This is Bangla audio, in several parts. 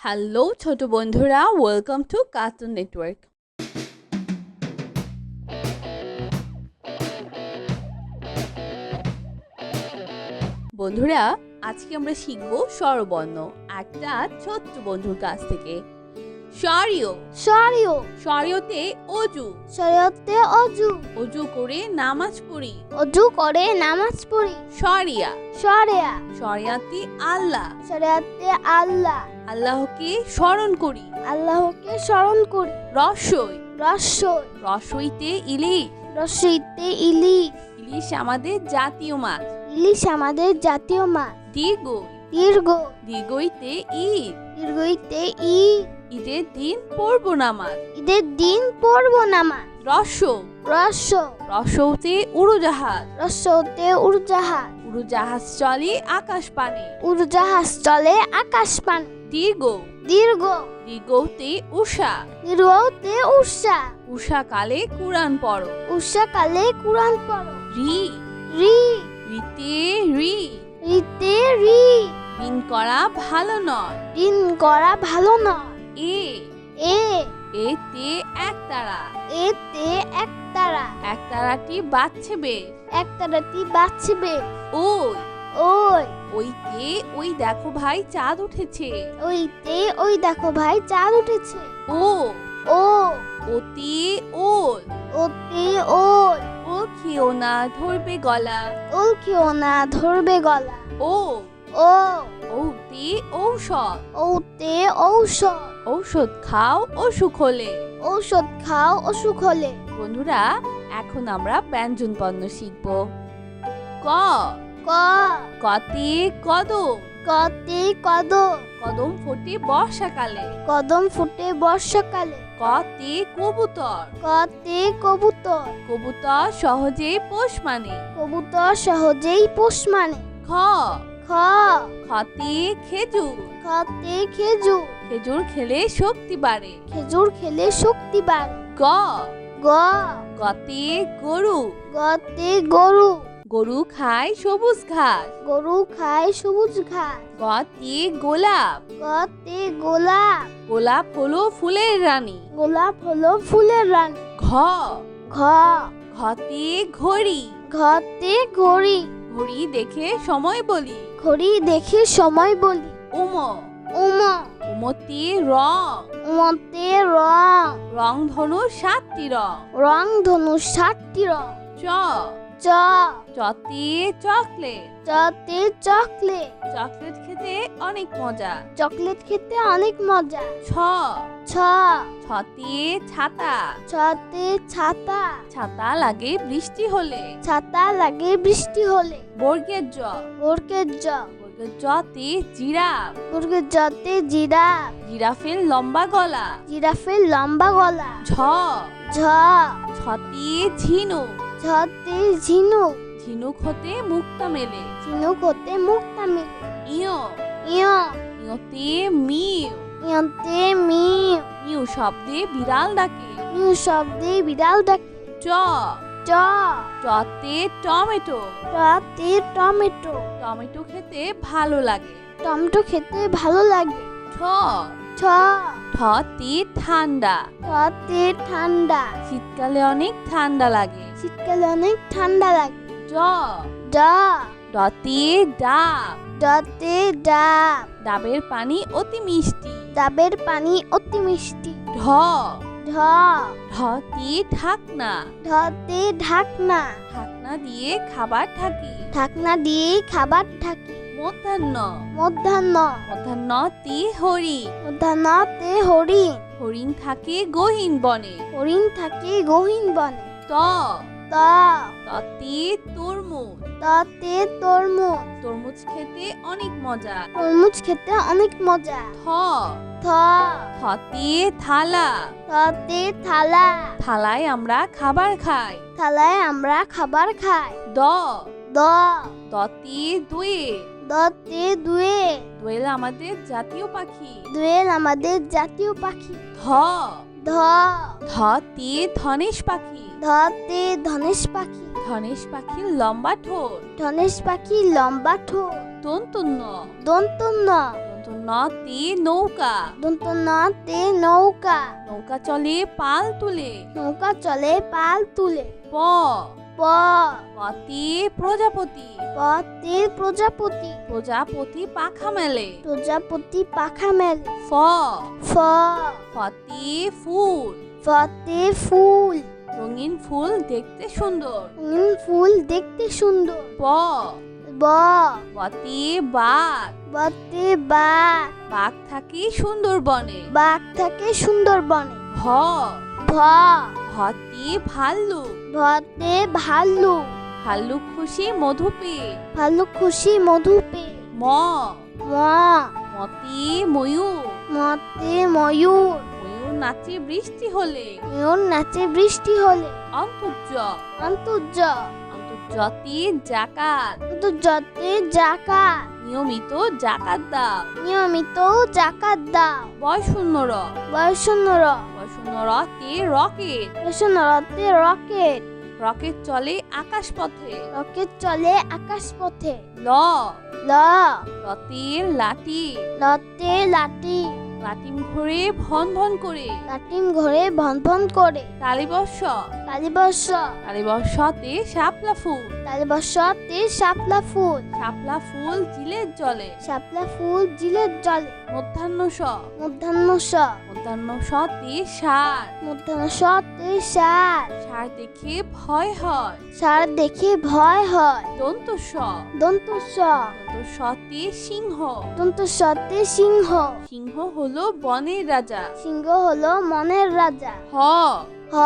হ্যালো ছোট বন্ধুরা, ওয়েলকাম টু কার্টুন নেটওয়ার্ক। বন্ধুরা, আজকে আমরা শিখব স্বরবর্ণ একটা ছোট্ট বন্ধুর কাছ থেকে। শরিয় শরিয় শরিয়তে অজু, শরিয়তে অজু অজু করে নামাজ পড়ি। অজু করে নামাজ পড়ি। শরিয়া শরিয়া শরিয়াতে আল্লাহ, শরিয়াতে আল্লাহ আল্লাহকে স্মরণ করি। আল্লাহকে স্মরণ করি। রসই রসই রসইতে ইলিশ, রসইতে ইলিশ ইলিশ আমাদের জাতীয় মাছ। ইলিশ আমাদের জাতীয় মাছ। দীর্ঘই দীর্ঘ দীর্ঘইতে ঈদ, দীর্ঘইতে ঈদ ঈদের দিন পড়ব নামাজ। ঈদের দিন পড়ব নামাজ। রস রস রসৌতে উড়োজাহাজ, রসতে উড়োজাহাজ উড়োজাহাজ চলে আকাশ পানে। উড়োজাহাজ চলে আকাশ পানে। দীর্ঘ দীর্ঘ দীর্ঘতে উষা, দীর্ঘতে উষা উষাকালে কুরআন পড়ো। উষাকালে কুরআন পড়ো। রি রি রিতে রি, রিতে রি ঋণ করা ভালো নয়। ঋণ করা ভালো নয়। এ এ এতে একতারা, এতে একতারা একতারাটি বাজছে বেশ। একতারাটি বাঁচবে। ওই ওই ওইতে ওই দেখো ভাই চাঁদ উঠেছে। ওইতে ওই দেখো ভাই চাঁদ উঠেছে। ও ও ওতে ওল, ওতে ওল ওল খেও না ধরবে গলা। ওল খেও না ধরবে গলা। ও ও ওতে ঔষধ, ওতে ঔষধ ঔষধ খাও অসুখ হলে। ঔষধ খাও অসুখ হলে। বন্ধুরা, এখন আমরা ব্যঞ্জন বর্ণ শিখব। ক ক কতে কদম, কতে কদম কদম ফোটে বর্ষাকালে। কদম ফুটে বর্ষাকালে। কতে কবুতর, কতে কবুতর কবুতর সহজেই পোষ মানে। কবুতর সহজেই পোষ মানে। খ খ খতে খেজুর, খতে খেজুর খেজুর খেলে শক্তি বাড়ে। খেজুর খেলে শক্তি বাড়ে। গ গ গতে গরু, গতে গরু গরু খায় সবুজ ঘাস। গরু খায় সবুজ ঘাস। গতে গোলাপ, গতে গোলাপ গোলাপ হলো ফুলের রানী। গোলাপ হলো ফুলের রানী। ঘ ঘ ঘতে ঘড়ি, ঘতে ঘড়ি ঘড়ি দেখে সময় বলি। ঘড়ি দেখে সময় বলি। উম উম উমতে রং, উমতে রং রংধনু 7টি রং। রং ধনু 7টি রং। চ চ চতে চকলেট, চতে চকলেট চকলেট খেতে অনেক মজা। চকলেট খেতে অনেক মজা। ছ ছ ছতে ছাতা, ছতে ছাতা ছাতা লাগে বৃষ্টি হলে। ছাতা লাগে বৃষ্টি হলে। বর্গের জ বর্গের জ বর্গের জতে জিরাফ, বর্গের জতে জিরাফ জিরাফের লম্বা গলা। জিরাফের লম্বা গলা। ঝ ঝ ছতে ঝিনুক, ঝতে ঝিনুক ঝিনুক হতে মুক্তা মেলে। ঝিনুক হতে মুক্তা মেলে। ইয় ইয় ইয়তে মিউ, ইয়তে মিউ মিউ শব্দে বিড়াল ডাকে। মিউ শব্দে বিড়াল ডাকে। চ চ চতে টমেটো, টতে টমেটো টমেটো খেতে ভালো লাগে। টমেটো খেতে ভালো লাগে। ঠ ছ ঠতে ঠান্ডা, ঠতে ঠান্ডা শীতকালে অনেক ঠান্ডা লাগে। শীতকালে অনেক ঠান্ডা লাগে। ড ড ডতে ডাব, ডতে ডাব ডাবের পানি অতি মিষ্টি। ডাবের পানি অতি মিষ্টি। ঢ ঢ ঢতে ঢাকনা, ঢতে ঢাকনা ঢাকনা দিয়ে খাবার ঢাকি। ঢাকনা দিয়ে খাবার ঢাকি। মধ্যাহ্ন মধ্যাহ্ন মধ্যাহ্নতে হরিণ, মধ্যাহ্নতে হরিণ হরিণ থাকে গহীন বনে। হরিণ থাকে গহীন বনে। ত ত ততে তরমুজ, ততে তরমুজ তরমুজ খেতে অনেক মজা। তরমুজ খেতে অনেক মজা। থ থ থতে থালা, থতে থালা থালায় আমরা খাবার খাই। থালায় আমরা খাবার খাই। দ দ দতে দোয়েল, দতে দুয়েল দোয়েল আমাদের জাতীয় পাখি। দুয়েল আমাদের জাতীয় পাখি। ধ ধ ধতে ধনেশ পাখি, ধতে ধনেশ পাখি ধনেশ পাখির লম্বা ঠোঁট। ধনেশ পাখি লম্বা ঠোঁট। দন্তন্য দন্তন্য নতে নৌকা, দন্ত নতে নৌকা, নৌকা চলে পাল তুলে। নৌকা চলে পাল তুলে। প প পতে প্রজাপতি, পতে প্রজাপতি, প্রজাপতি পাখা মেলে। প্রজাপতি পাখা মেলে। ফ ফ ফতে ফুল, ফতে ফুল, রঙিন ফুল দেখতে সুন্দর। ফুল দেখতে সুন্দর। ব ব বতে বাঘ, বতে বাঘ, বাঘ থাকে সুন্দরবনে। বাঘ থাকে সুন্দরবনে। ভ ভ ভতে ভাল্লুক, ভতে ভাল্লুক, ভাল্লুক খুশি মধু পেয়ে। ভাল্লুক খুশি মধু পেয়ে। ম ম মতে ময়ূর, মতে ময়ূর, ময়ূর নাচে বৃষ্টি হলে। ময়ূর নাচে বৃষ্টি হলে। অন্তর্য অন্তর্য অন্তর্যতে জাকাত, অন্তর্যতে জাকাত, নিয়মিত জাকাত দাও। নিয়মিত জাকাত দাও। বয়শূন্যর বয়সন্নর বয়শূন্যরতে রকেট, বয়সন্নরতে রকেট, রকেট চলে আকাশ পথে। রকেট চলে আকাশ পথে। ল ল লতের লাঠি, লতে লাঠি, লাটিম ঘুরে ভন ভন করে। লাটিম ঘরে ভন ভন করে। তালিবর্ষ তালিবর্ষ তালিবর্ষতে শাপলা ফুল, তালিবর্ষতে শাপলা ফুল, শাপলা ফুল জিলের জলে। শাপলা ফুল জিলের জলে। মধ্যাহ্ন স মধ্যাহ্ন স মধ্যাহ্ন সতে সার, মধ্যাহ্ন সতে সার, সার দেখে ভয় হয়। সার দেখে ভয় হয়। দন্ত স দন্ত স দন্ত সতে সিংহ, দন্ত সতে সিংহ, সিংহ হলো বনের রাজা। সিংহ হলো মনের রাজা। হ হ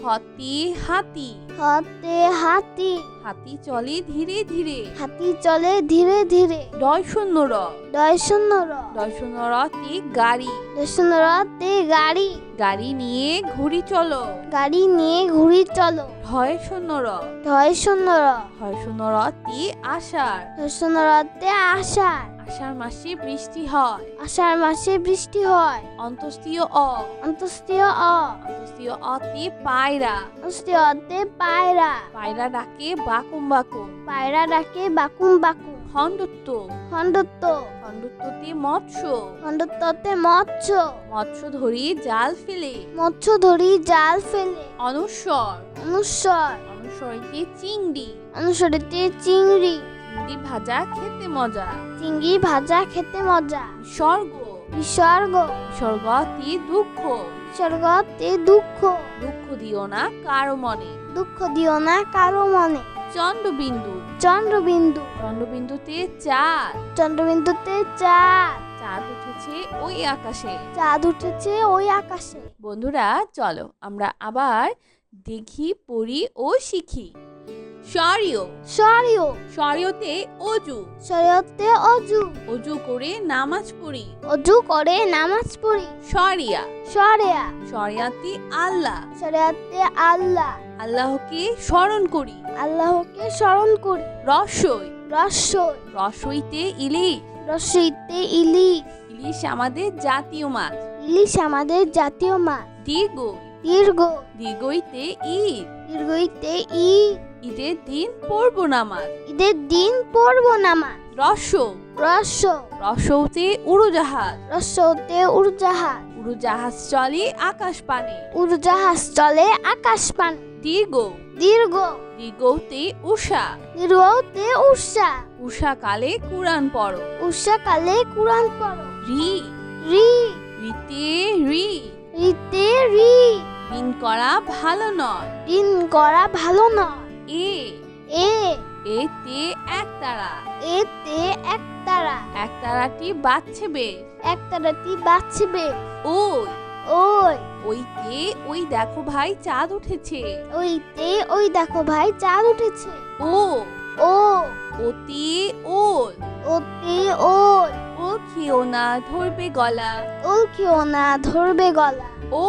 হতে হাতি, হতে হাতি, হাতি চলে ধীরে ধীরে। হাতি চলে ধীরে ধীরে। ডয় শূন্য র দয়শন্নর ডয় শূন্য রতে গাড়ি, দয়শন্নরতে গাড়ি, গাড়ি নিয়ে ঘুরি চলো। গাড়ি নিয়ে ঘুরি চলো। ঢয় শূন্য র ঢয়শন্নর ঢয় শূন্য রতে আষাঢ়, দয়শন্নরতে আষাঢ়, আষাঢ় মাসে বৃষ্টি হয়। আষাঢ় মাসে বৃষ্টি হয়। অন্তস্তীয় অ অন্তস্তীয় অ অন্তস্তীয় অতে পায়রা, অন্তস্তীয়তে পায়রা, পায়রা ডাকে বাকুম বাকুম। পায়রা ডাকে বাকুম বাকুম। খণ্ডত্ব খণ্ডত্ব খণ্ডত্বতে মৎস্য, খণ্ডত্বতে মৎস্য, মৎস্য ধরি জাল ফেলে। মৎস্য ধরি জাল ফেলে। অনুস্বর অনুস্বর অনুস্বরিতে চিংড়ি, অনুসরিতে চিংড়ি, চিংড়ি ভাজা খেতে মজা। চিংড়ি ভাজা খেতে মজা। স্বর্গ বিসর্গ স্বর্গতে দুঃখ, বিসর্গতে দুঃখ, দুঃখ দিও না কারো মনে। দুঃখ দিও না কারো মনে। চন্দ্রবিন্দু চন্দ্রবিন্দু চন্দ্রবিন্দুতে চাঁদ, চন্দ্রবিন্দুতে চাঁদ, চাঁদ উঠেছে ওই আকাশে। চাঁদ উঠেছে ওই আকাশে। বন্ধুরা চলো আমরা আবার দেখি পড়ি ও শিখি। শরীয় শরীয় শরীয়তে অজু, শরীয়তে অজু, অজু করে নামাজ পড়ি। অজু করে নামাজ পড়ি। শরিয়া শরিয়া শরিয়াতে আল্লাহ, শরিয়াতে আল্লাহ, আল্লাহকে স্মরণ করি। আল্লাহকে স্মরণ করি। রসই রসই রসইতে ইলিশ, রসইতে ইলিশ, ইলিশ আমাদের জাতীয় মাছ। ইলিশ আমাদের জাতীয় মাছ। দীর্ঘই দীর্ঘ দীর্ঘইতে ঈদ, দীর্ঘইতে ঈদ, ঈদের দিন পড়ব নামাজ। ঈদের দিন পড়ব নামাজ। রস রস রসৌতে উড়োজাহাজ, রসতে উড়োজাহাজ, উড়োজাহাজ চলে আকাশ পানে। উড়োজাহাজ চলে আকাশ পানে। দীর্ঘ দীর্ঘ দীর্ঘতে উষা, দীর্ঘতে উষা, উষাকালে কুরআন পড়ো। উষাকালে কুরআন পড়ো। রি রি রিতে রি, রিতে রি, ঋণ করা ভালো নয়। ঋণ করা ভালো নয়। এ এ এতে একতারা, এতে একতারা, একতারাটি বাজছে বেশ। একতারাটি বাঁচবে। ওই ওই ওইতে ওই দেখো ভাই চাঁদ উঠেছে। ওইতে ওই দেখো ভাই চাঁদ উঠেছে। ও ও ওতে ওল, ওতে ওল, ওল খেও না ধরবে গলা। ওল খেও না ধরবে গলা। ও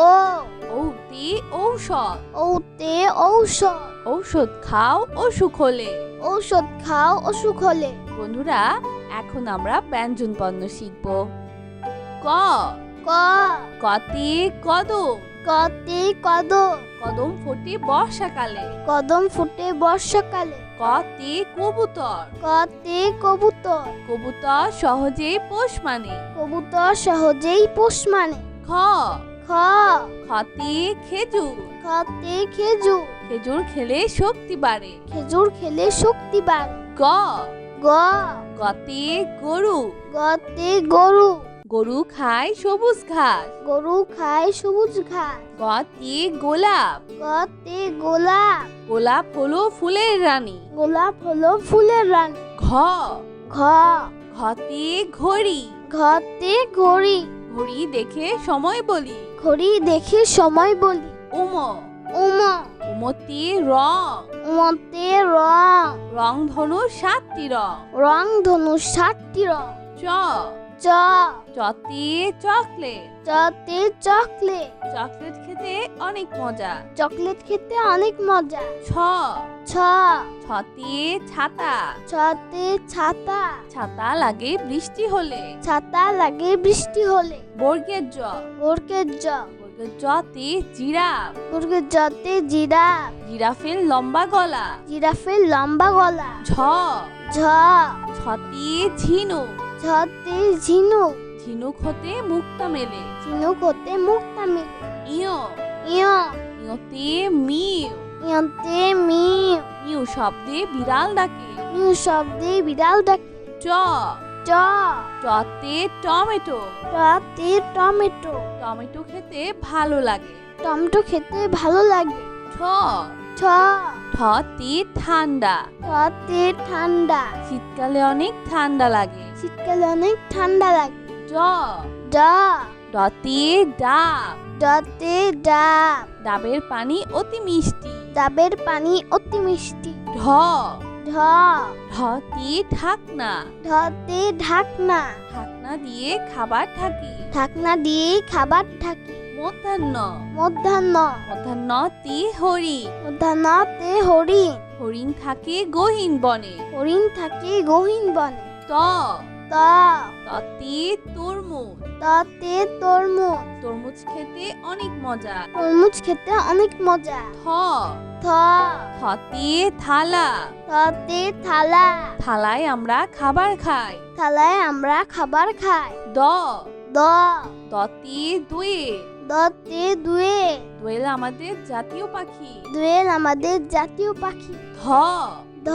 ও ওতে ঔষধ, ওতে ঔষধ, ঔষধ খাও অসুখ হলে। ঔষধ খাও অসুখ হলে। বন্ধুরা এখন আমরা ব্যঞ্জন বর্ণ শিখব। ক ক কতে কদম, কতে কদম, কদম ফোটে বর্ষাকালে। কদম ফুটে বর্ষাকালে। কতে কবুতর, কতে কবুতর, কবুতর সহজেই পোষ মানে। কবুতর সহজেই পোষ মানে। খ, খ, খতে খেজুর, খতে খেজুর, খেজুর খেলে শক্তি বাড়ে। খেজুর খেলে শক্তি বাড়ে। গ, গ, গতে গরু, গতে গরু, গরু খায় সবুজ ঘাস। গরু খায় সবুজ ঘাস। গতে গোলাপ, গতে গোলাপ, গোলাপ হলো ফুলের রানী। গোলাপ হলো ফুলের রানী। ঘ, ঘ, ঘতে ঘড়ি, ঘতে ঘড়ি, ঘড়ি দেখে সময় বলি। ঘড়ি দেখে সময় বলি। উম, উম, উমতে রং, উমতে রং, রং ধনু 7টি রং। রং ধনু 7টি রং। চ, চ, চতে চকলেট, চতে চকলেট, চকলেট খেতে অনেক মজা। চকলেট খেতে অনেক মজা। ছ, ছ, ছতে ছাতা, ছতে ছাতা, ছাতা লাগে বৃষ্টি হলে। ছাতা লাগে বৃষ্টি হলে। বর্গের জ, বর্গের জ, বর্গের জতে জিরাফ, বর্গের জতে জিরাফ, জিরাফের লম্বা গলা। জিরাফের লম্বা গলা। ঝ, ঝ, ছতে ঝিনুক, ঝতে ঝিনুক, ঝিনুক হতে মুক্তা মেলে। ঝিনুক হতে মুক্তা মেলে। ইয়, ইয়, ইয়তে মিউ, ইয়তে মিউ, মিউ শব্দে বিড়াল ডাকে। মিউ শব্দে বিড়াল ডাকে। চ, চ, চতে টমেটো, টতে টমেটো, টমেটো খেতে ভালো লাগে। টমেটো খেতে ভালো লাগে। ছ, ছ, ঠতে ঠান্ডা, ঠতে ঠান্ডা, শীতকালে অনেক ঠান্ডা লাগে। শীতকালে অনেক ঠান্ডা লাগে। ড, ড, ডতে ডাব, ডতে ডাব, ডাবের পানি অতি মিষ্টি। ডাবের পানি অতি মিষ্টি। ঢ, ঢ, ঢতে ঢাকনা, ঢতে ঢাকনা, ঢাকনা দিয়ে খাবার ঢাকি। ঢাকনা দিয়ে খাবার ঢাকি। মধ্যাহ্ন, মধ্যাহ্ন, মধ্যাহ্নতে হরিণ, মধ্যাহ্নতে হরিণ, হরিণ থাকে গহীন বনে। হরিণ থাকে গহীন বনে। ত, ত, ততে তরমুজ, ততে তরমুজ, তরমুজ খেতে অনেক মজা। তরমুজ খেতে অনেক মজা। থ, থ, থতে থালা, থতে থালা, থালায় আমরা খাবার খাই। থালায় আমরা খাবার খাই। দ, দ, দতে দোয়েল, দতে দুয়েল, দোয়েল আমাদের জাতীয় পাখি। দুয়েল আমাদের জাতীয় পাখি। ধ, ধ,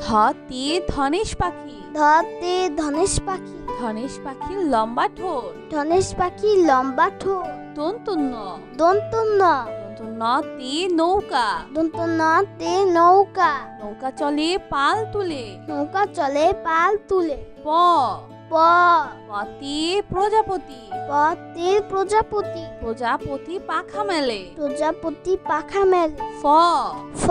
ধতে ধনেশ পাখি, ধতে ধনেশ পাখি, ধনেশ পাখির লম্বা ঠোঁট। ধনেশ পাখি লম্বা ঠোঁট। দন্তন্য, দন্তন্য, দন্তন্যতে নৌকা, দন্তন্যতে নৌকা, নৌকা চলে পাল তুলে। নৌকা চলে পাল তুলে। প, প, পতে প্রজাপতি, পতে প্রজাপতি, প্রজাপতি পাখা মেলে। প্রজাপতি পাখা মেলে। ফ, ফ,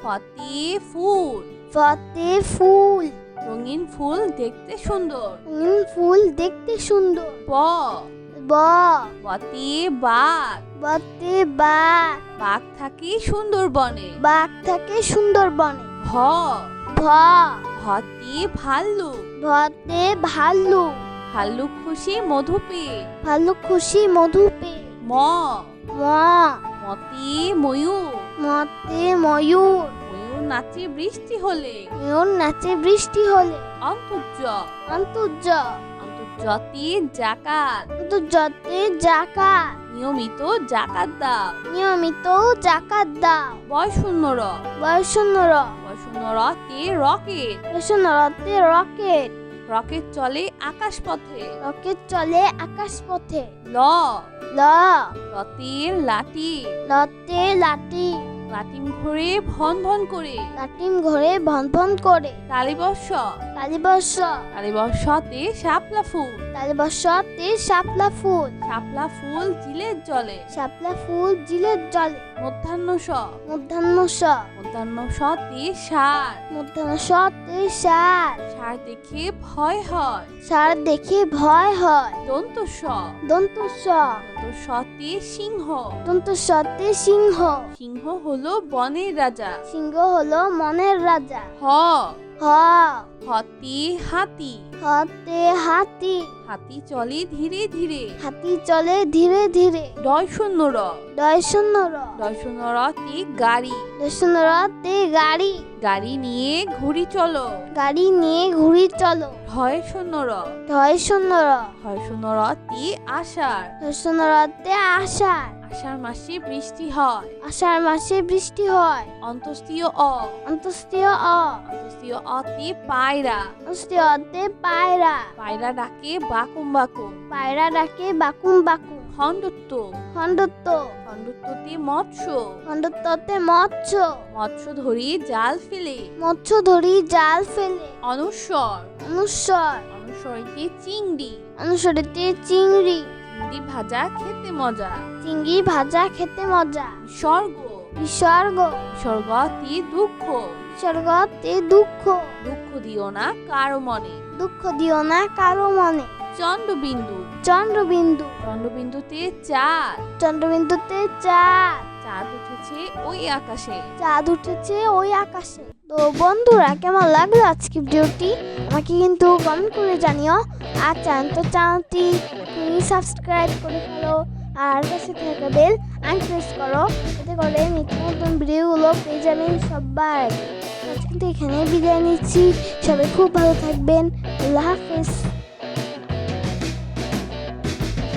ফতে ফুল, ফতে ফুল, রঙিন ফুল দেখতে সুন্দর। রঙিন ফুল দেখতে সুন্দর। ব, ব, বতে বাঘ, বতে বাঘ, বাঘ থাকে সুন্দরবনে। বাঘ থাকে সুন্দরবনে। ভ, ভ, ভতে ভাল্লুক, ভতে ভাল্লুক, ভাল্লুক খুশি মধু পেয়ে। ভাল্লুক খুশি মধু পেয়ে। ম, ম, মতে ময়ূর, মতে ময়ূর, ময়ূর নাচে বৃষ্টি হলে। ময়ূর নাচে বৃষ্টি হলে। অন্তর্য, অন্তর্য, অন্তর্যতে জাকাত, অন্তর্যতে জাকাত, নিয়মিত জাকাত দাও। নিয়মিত জাকাত দাও। বয়শূন্যর, বয়সন্নর, বয়শূন্যরতে রকেট, বয়সন্নরতে রকেট, রকেট চলে আকাশ পথে। রকেট চলে আকাশ পথে। ল, ল, লতের লাঠি, লতে লাঠি, লাটিম ঘুরে ভন ভন করে। লাটিম ঘরে ভন ভন করে। তালিবর্ষ, তালিবর্ষ, তালিবর্ষতে শাপলা ফুল, তালিবর্ষতে শাপলা ফুল, শাপলা ফুল জিলের জলে। শাপলা ফুল জিলের জলে। মধ্যাহ্ন স, মধ্যাহ্ন স, মধ্যাহ্ন সতে সার, মধ্যাহ্ন সতে সার, সার দেখে ভয় হয়। সার দেখে ভয় হয়। দন্ত স, দন্ত স, দন্ত সতে সিংহ, দন্ত সতে সিংহ, সিংহ হলো বনের রাজা। সিংহ হলো মনের রাজা। হ, হ হতে হাতি, হতে হাতি, হাতি চলে ধীরে ধীরে। হাতি চলে ধীরে ধীরে। ডয় শূন্য র, ডয় শূন্য র, ডয় শূন্য রতে গাড়ি, ডয় শূন্য রতে গাড়ি, গাড়ি নিয়ে ঘুড়ি চলো। গাড়ি নিয়ে ঘুড়ি চলো। ঢয় শূন্য র, ঢয় শূন্য র, ঢয় শূন্য রতে আষাঢ়, ঢয় শূন্য রতে আষাঢ়, আষাঢ় মাসে বৃষ্টি হয়। আষাঢ় মাসে বৃষ্টি হয়। অন্তস্তীয় অ, অন্তস্তীয় অ, অন্তস্তীয় অতে পায়রা, অন্তস্তীয় অতে পায়রা, পায়রা ডাকে বাকুম বাকুম। পায়রা ডাকে বাকুম বাকুম। খণ্ডত্ব, খণ্ডত্ব, খণ্ডত্বতে মৎস্য, খণ্ডত্বতে মৎস্য, মৎস্য ধরি জাল ফেলে। মৎস্য ধরি জাল ফেলে। অনুস্বর, অনুস্বর, অনুস্বরতে চিংড়ি, অনুসরিতে চিংড়ি, চিংড়ি ভাজা খেতে মজা। চিংড়ি ভাজা খেতে মজা। স্বর্গ, বিসর্গ, স্বর্গতে দুঃখ, বিসর্গতে দুঃখ, দুঃখ দিও না কারো মনে। দুঃখ দিও না কারো মনে। চন্দ্রবিন্দু, চন্দ্রবিন্দু, চন্দ্রবিন্দুতে চাঁদ, চন্দ্রবিন্দুতে চাঁদ, চাঁদ উঠেছে ওই আকাশে। চাঁদ উঠেছে ওই আকাশে। তো বন্ধুরা, কেমন লাগলো আজকে ভিডিওটি আমাকে কিন্তু কমেন্ট করে জানিও। আর চ্যানেলটি সাবস্ক্রাইব করে ফেলো, আর পাশে থাকা বেল প্রেস করো, এতে করে নিত্য নতুন ভিডিওগুলো পেয়ে যাবেন সবার আগে। আজকে তো এখানে বিদায় নিচ্ছি। সবাই খুব ভালো থাকবেন। আল্লাহ হাফেজ।